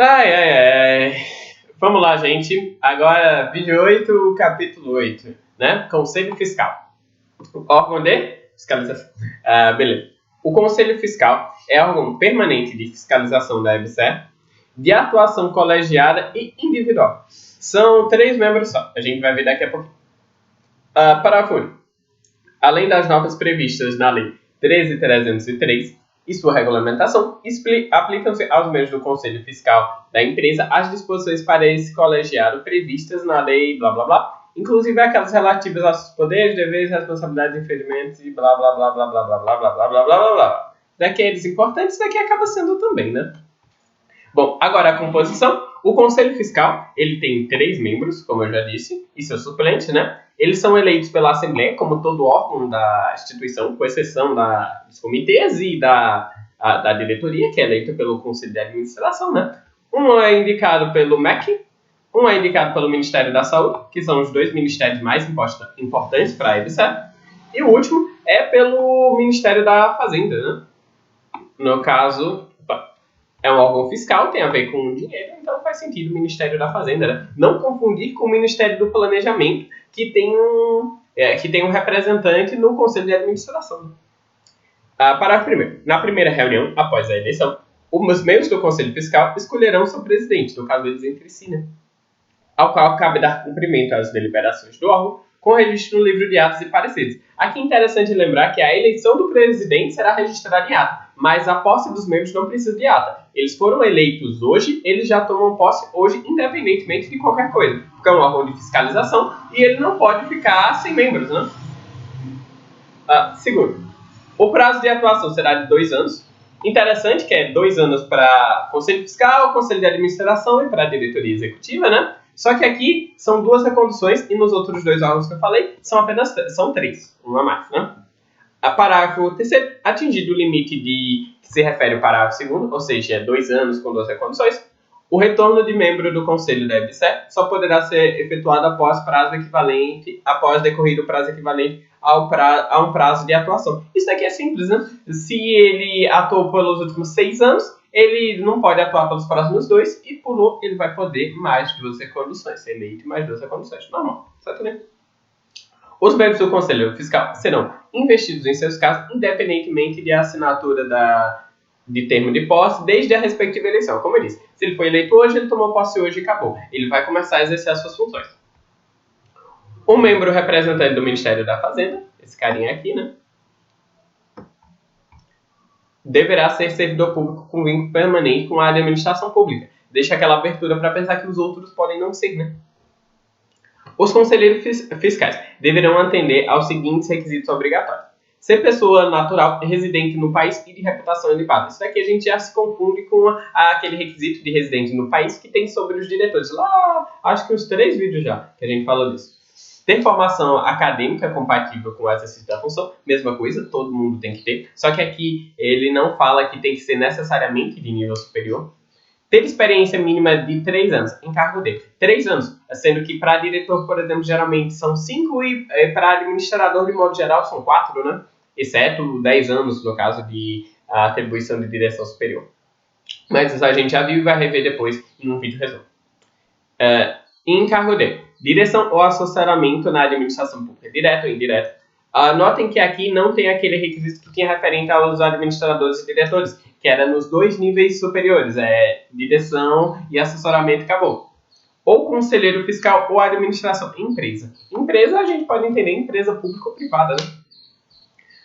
Ai, ai, ai. Vamos lá, gente. Agora, vídeo 8, capítulo 8, né? Conselho Fiscal. Órgão de fiscalização. Beleza. O Conselho Fiscal é órgão permanente de fiscalização da EBSER, de atuação colegiada e individual. São 3 membros só. A gente vai ver daqui a pouco. Parágrafo único. Além das normas previstas na Lei 13.303 e sua regulamentação, aplicam-se aos membros do Conselho Fiscal da empresa as disposições para esse colegiado previstas na Lei blá blá blá, inclusive aquelas relativas aos seus poderes, deveres, responsabilidades, impedimentos e blá blá blá blá blá blá blá blá blá blá blá blá blá. Daqueles importantes, daqui acaba sendo também, né? Bom, agora a composição. O Conselho Fiscal, ele tem 3 membros, como eu já disse, e seus suplentes, né? Eles são eleitos pela Assembleia, como todo órgão da instituição, com exceção dos comitês e da diretoria, que é eleito pelo Conselho de Administração, né? Um é indicado pelo MEC, um é indicado pelo Ministério da Saúde, que são os 2 ministérios mais importantes para a EBSER, e o último é pelo Ministério da Fazenda, né? No caso, é um órgão fiscal, tem a ver com dinheiro, então faz sentido o Ministério da Fazenda, né? Não confundir com o Ministério do Planejamento, que tem um representante no Conselho de Administração. Parágrafo 1º. Na primeira reunião, após a eleição, os membros do Conselho Fiscal escolherão seu presidente, no caso deles entre si, né? Ao qual cabe dar cumprimento às deliberações do órgão, com registro no livro de atos e pareceres. Aqui é interessante lembrar que a eleição do presidente será registrada em ata, mas a posse dos membros não precisa de ata. Eles foram eleitos hoje, eles já tomam posse hoje, independentemente de qualquer coisa, porque é um órgão de fiscalização e ele não pode ficar sem membros, né? Segundo, o prazo de atuação será de 2 anos. Interessante que é 2 anos para Conselho Fiscal, Conselho de Administração e para a diretoria executiva, né? Só que aqui são 2 reconduções e nos outros 2 órgãos que eu falei são 3, uma a mais, né? Parágrafo 3º, atingido o limite que se refere ao parágrafo 2º, ou seja, 2 anos com 2 reconduções, o retorno de membro do Conselho da EBSER só poderá ser efetuado após decorrido o prazo equivalente a um prazo de atuação. Isso daqui é simples, né? Se ele atuou pelos últimos 6 anos, ele não pode atuar pelos próximos 2 e por ele vai poder mais 2 reconduções, ser eleito mais 2 reconduções. Normal, certo, né? Os membros do Conselho Fiscal serão investidos em seus casos, independentemente de assinatura de termo de posse, desde a respectiva eleição. Como eu disse, se ele foi eleito hoje, ele tomou posse hoje e acabou. Ele vai começar a exercer as suas funções. Um membro representante do Ministério da Fazenda, esse carinha aqui, né? Deverá ser servidor público com vínculo permanente com a administração pública. Deixa aquela abertura para pensar que os outros podem não ser, né? Os conselheiros fiscais deverão atender aos seguintes requisitos obrigatórios. Ser pessoa natural residente no país e de reputação elevada. Isso daqui a gente já se confunde com aquele requisito de residente no país que tem sobre os diretores. Lá, acho que uns 3 vídeos já que a gente falou disso. Ter formação acadêmica compatível com o exercício da função, mesma coisa, todo mundo tem que ter. Só que aqui ele não fala que tem que ser necessariamente de nível superior. Ter experiência mínima de 3 anos em cargo de 3 anos, sendo que para diretor, por exemplo, geralmente são 5 e para administrador, de modo geral, são 4, né? Exceto 10 anos, no caso de atribuição de direção superior. Mas isso a gente já viu e vai rever depois em um vídeo resumo. Em cargo de direção ou assessoramento na administração pública, direto ou indireto. Notem que aqui não tem aquele requisito que tinha referente aos administradores e diretores, que era nos 2 níveis superiores, direção e assessoramento, acabou. Ou conselheiro fiscal ou administração, empresa. Empresa a gente pode entender empresa pública ou privada, né?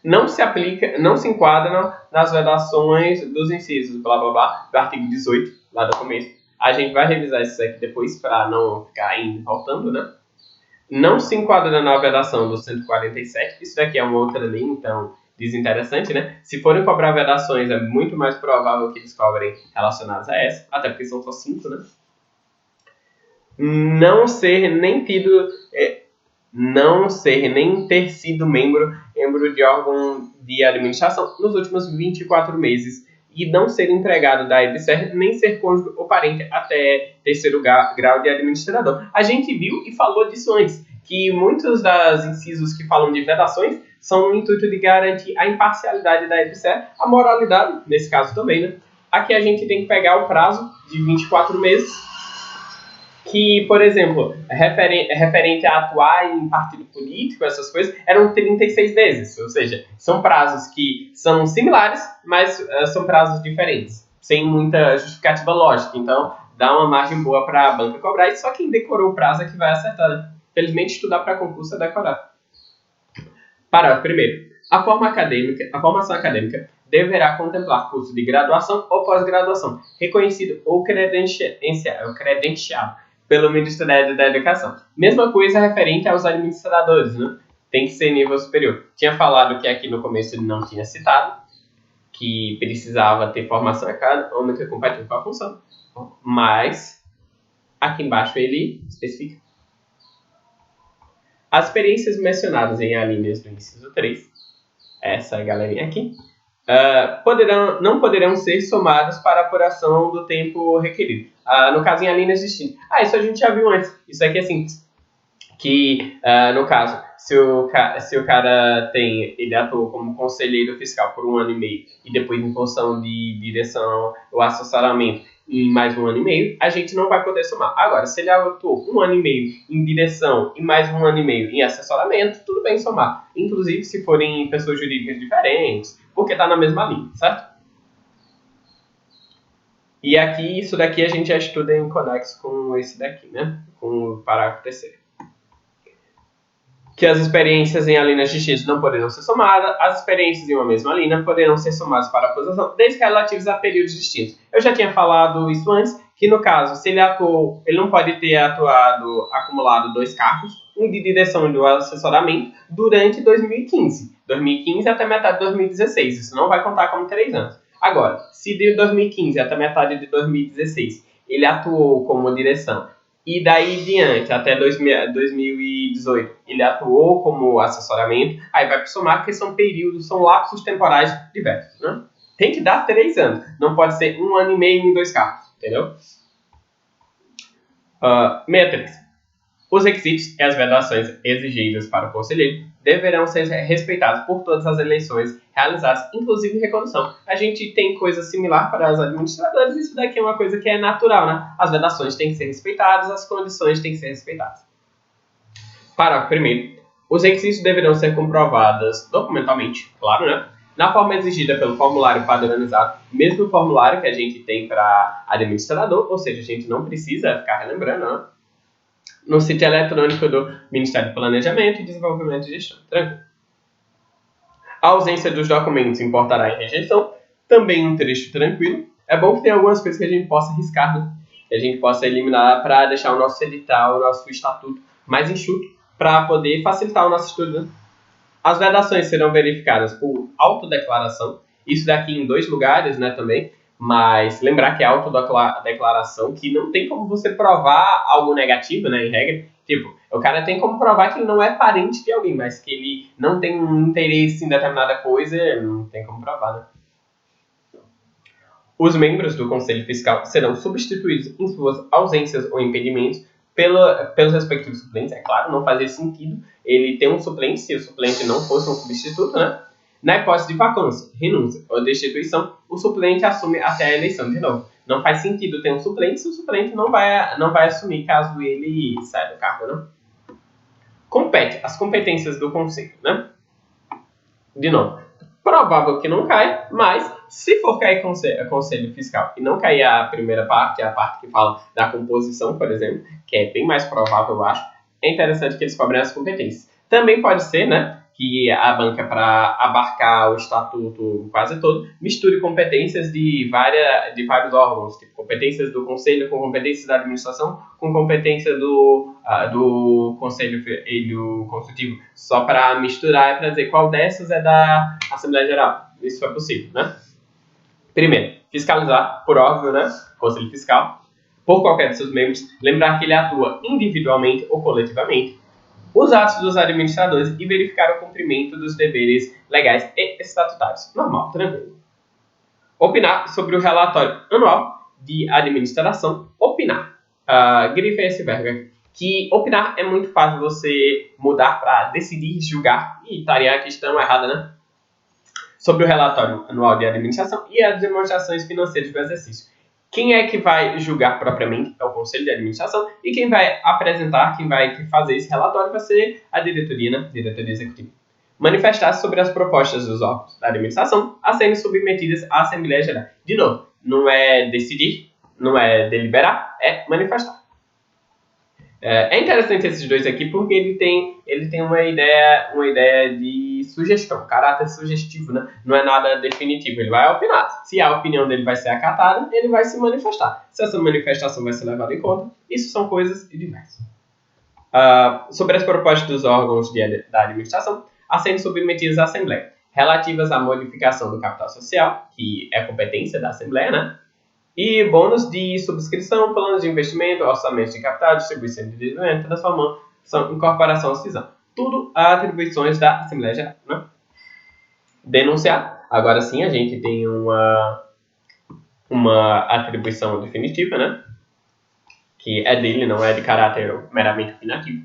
Não se enquadra nas vedações dos incisos, blá blá blá, do artigo 18, lá do começo. A gente vai revisar isso aqui depois para não ficar indo e voltando, né? Não se enquadra na vedação do 147, isso daqui é uma outra lei, então desinteressante, né? Se forem cobrar vedações, é muito mais provável que eles cobrem relacionadas a essa, até porque são só 5, né? Não ser nem ter sido membro de órgão de administração nos últimos 24 meses e não ser empregado da EBSER, nem ser cônjuge ou parente até 3º grau de administrador. A gente viu e falou disso antes, que muitos dos incisos que falam de vedações são no intuito de garantir a imparcialidade da EBSER, a moralidade, nesse caso também, né? Aqui a gente tem que pegar o prazo de 24 meses, que, por exemplo, referente a atuar em partido político, essas coisas, eram 36 meses. Ou seja, são prazos que são similares, mas são prazos diferentes, sem muita justificativa lógica. Então, dá uma margem boa para a banca cobrar, e só quem decorou o prazo é que vai acertar, né? Felizmente, estudar para concurso é decorar. Parágrafo primeiro. A formação acadêmica deverá contemplar curso de graduação ou pós-graduação, reconhecido ou credenciado pelo Ministério da Educação. Mesma coisa referente aos administradores, né? Tem que ser nível superior. Tinha falado que aqui no começo ele não tinha citado, que precisava ter formação acadêmica compatível com a função, mas aqui embaixo ele especifica. As experiências mencionadas em alíneas do inciso 3, essa galerinha aqui, não poderão ser somadas para apuração do tempo requerido. No caso, em alíneas distintas. Isso a gente já viu antes. Isso aqui é simples. Que, no caso, se o cara ele atuou como conselheiro fiscal por 1 ano e meio e depois em função de direção ou assessoramento em mais 1 ano e meio, a gente não vai poder somar. Agora, se ele atuou 1 ano e meio em direção e mais 1 ano e meio em assessoramento, tudo bem somar. Inclusive se forem pessoas jurídicas diferentes, porque está na mesma linha, certo? E aqui, isso daqui a gente já estuda em conexo com esse daqui, né? Com o parágrafo terceiro. Que as experiências em alíneas distintas não poderão ser somadas, as experiências em uma mesma linha poderão ser somadas para a acusação, desde que relativas a períodos distintos. Eu já tinha falado isso antes, que no caso, se ele atuou, ele não pode ter acumulado 2 cargos, um de direção e do assessoramento, durante 2015. 2015 até metade de 2016, isso não vai contar como 3 anos. Agora, se de 2015 até metade de 2016 ele atuou como direção, e daí em diante, até 2018, ele atuou como assessoramento, aí vai somar, porque são períodos, são lapsos temporais diversos, né? Tem que dar 3 anos, não pode ser 1 ano e meio em 2 cargos, entendeu? 63. Os requisitos e as vedações exigidas para o conselheiro deverão ser respeitados por todas as eleições realizadas, inclusive recondução. A gente tem coisa similar para os administradores, isso daqui é uma coisa que é natural, né? As vedações têm que ser respeitadas, as condições têm que ser respeitadas. Parágrafo 1º. Os requisitos deverão ser comprovados documentalmente, claro, né? Na forma exigida pelo formulário padronizado, mesmo formulário que a gente tem para administrador, ou seja, a gente não precisa ficar relembrando, né? No sítio eletrônico do Ministério do Planejamento e Desenvolvimento e Gestão. Tranquilo. A ausência dos documentos importará em rejeição. Também um trecho tranquilo. É bom que tenha algumas coisas que a gente possa riscar, né? Que a gente possa eliminar para deixar o nosso edital, o nosso estatuto mais enxuto, para poder facilitar o nosso estudo, né? As vedações serão verificadas por autodeclaração. Isso daqui em 2 lugares, né, também. Mas lembrar que é autodeclaração, que não tem como você provar algo negativo, né, em regra. Tipo, o cara tem como provar que ele não é parente de alguém, mas que ele não tem um interesse em determinada coisa, não tem como provar, né? Os membros do Conselho Fiscal serão substituídos em suas ausências ou impedimentos pelos respectivos suplentes. É claro, não fazia sentido ele ter um suplente se o suplente não fosse um substituto, né? Na hipótese de vacância, renúncia ou destituição, o suplente assume até a eleição de novo. Não faz sentido ter um suplente se o suplente não vai assumir caso ele saia do cargo, né? Compete as competências do conselho, né? De novo, provável que não caia, mas se for cair conselho fiscal e não cair a primeira parte, a parte que fala da composição, por exemplo, que é bem mais provável, eu acho, é interessante que eles cobrem as competências. Também pode ser, né, que a banca, para abarcar o estatuto quase todo, misture competências de vários órgãos, tipo competências do conselho com competências da administração, com competência do conselho consultivo, só para misturar e para dizer qual dessas é da Assembleia Geral. Isso é possível, né? Primeiro, fiscalizar, por óbvio, né? Conselho Fiscal, por qualquer de seus membros, lembrar que ele atua individualmente ou coletivamente, os atos dos administradores e verificar o cumprimento dos deveres legais e estatutários. Normal, tranquilo. Opinar sobre o relatório anual de administração. Opinar. Grife esse verbo. Que opinar é muito fácil você mudar para decidir, julgar. E estaria a questão errada, né? Sobre o relatório anual de administração e as demonstrações financeiras do exercício. Quem é que vai julgar propriamente é o Conselho de Administração, e quem vai apresentar, quem vai fazer esse relatório vai ser a diretoria, né? Diretoria executiva. Manifestar-se sobre as propostas dos órgãos da administração a serem submetidas à Assembleia Geral. De novo, não é decidir, não é deliberar, é manifestar. É interessante esses dois aqui porque ele tem uma ideia de sugestão, caráter sugestivo, né? Não é nada definitivo, ele vai opinar. Se a opinião dele vai ser acatada, ele vai se manifestar. Se essa manifestação vai ser levada em conta, isso são coisas diversas. Sobre as propostas dos órgãos da administração a serem submetidas à Assembleia, relativas à modificação do capital social, que é competência da Assembleia, né? E bônus de subscrição, planos de investimento, orçamento de capital, distribuição de dividendos, transformação, incorporação ou cisão. Tudo atribuições da Assembleia Geral, né? Denunciar. Agora sim, a gente tem uma atribuição definitiva, né? Que é dele, não é de caráter meramente opinativo.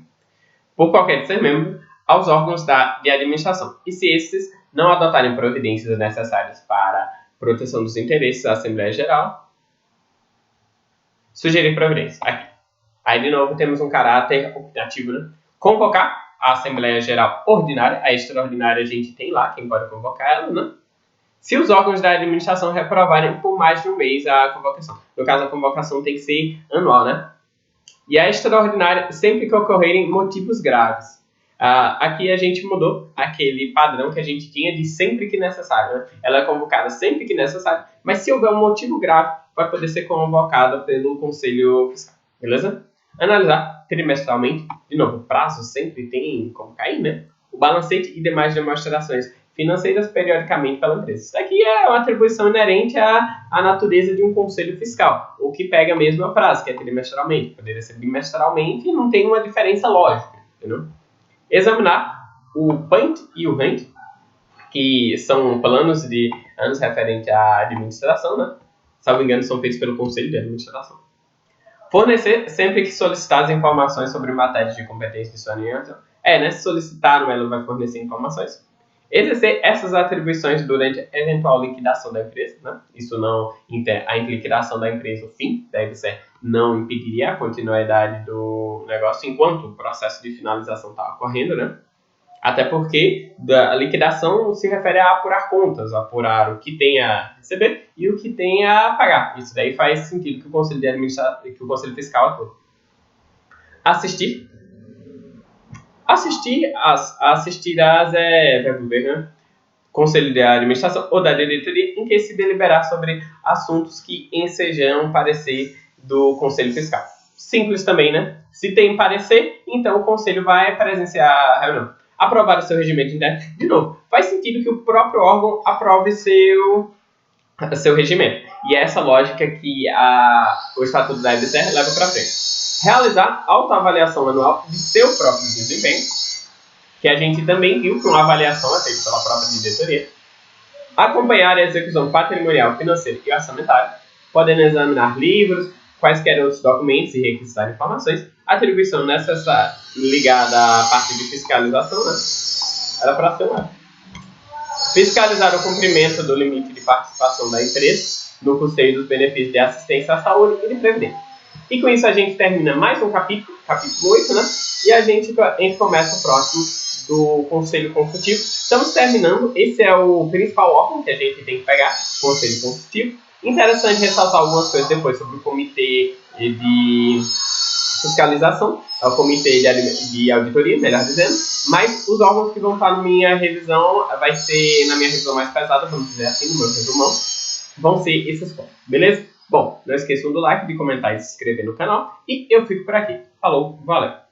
Por qualquer de ser membro, aos órgãos de administração. E se esses não adotarem providências necessárias para proteção dos interesses da Assembleia Geral, sugerir providências. Aqui. Aí, de novo, temos um caráter optativo, né? Convocar a Assembleia Geral Ordinária. A extraordinária a gente tem lá, quem pode convocar ela, né? Se os órgãos da administração reprovarem por mais de um mês a convocação. No caso, a convocação tem que ser anual, né? E a extraordinária sempre que ocorrerem motivos graves. Aqui a gente mudou aquele padrão que a gente tinha de sempre que necessário, né? Ela é convocada sempre que necessário, mas se houver um motivo grave, vai poder ser convocada pelo Conselho Fiscal, beleza? Analisar trimestralmente, de novo, prazo sempre tem como cair, né? O balancete e demais demonstrações financeiras periodicamente pela empresa. Isso aqui é uma atribuição inerente à natureza de um conselho fiscal, o que pega mesmo a prazo, que é trimestralmente, poderia ser bimestralmente e não tem uma diferença lógica, entendeu? Examinar o PANT e o RANT, que são planos de anos referentes à administração, né? Salvo engano, são feitos pelo Conselho de Administração. Fornecer sempre que solicitadas informações sobre matérias de competência de sua administração. Né? Se solicitaram, ela vai fornecer informações. Exercer essas atribuições durante a eventual liquidação da empresa, né? Isso não, a liquidação da empresa, o fim da EBSER, não impediria a continuidade do negócio enquanto o processo de finalização está ocorrendo, né? Até porque a liquidação se refere a apurar contas, apurar o que tem a receber e o que tem a pagar. Isso daí faz sentido que o Conselho de Administração, que o Conselho Fiscal atue. Assistirás verbo ver, né? Conselho de Administração ou da diretoria em que se deliberar sobre assuntos que ensejam parecer do Conselho Fiscal. Simples também, né? Se tem parecer, então o Conselho vai presenciar a reunião. Aprovar o seu regimento interno. De novo, faz sentido que o próprio órgão aprove seu regimento. E é essa lógica que o Estatuto da EBSER leva para frente. Realizar autoavaliação anual de seu próprio desempenho, que a gente também viu que uma avaliação é feita pela própria diretoria. Acompanhar a execução patrimonial, financeira e orçamentária, podendo examinar livros, quaisquer outros documentos e requisitar informações, atribuição necessária ligada à parte de fiscalização, né? Era para ser uma. Fiscalizar o cumprimento do limite de participação da empresa no custeio dos benefícios de assistência à saúde e de previdência. E com isso a gente termina mais um capítulo 8, né? E a gente começa o próximo do Conselho Consultivo. Estamos terminando, esse é o principal órgão que a gente tem que pegar, Conselho Consultivo. Interessante ressaltar algumas coisas depois sobre o Comitê de Fiscalização, o Comitê de Auditoria, melhor dizendo, mas os órgãos que vão estar na minha revisão, vai ser na minha revisão mais pesada, vamos dizer assim, no meu resumão, vão ser esses pontos, beleza? Bom, não esqueçam do like, de comentar e se inscrever no canal, e eu fico por aqui. Falou, valeu!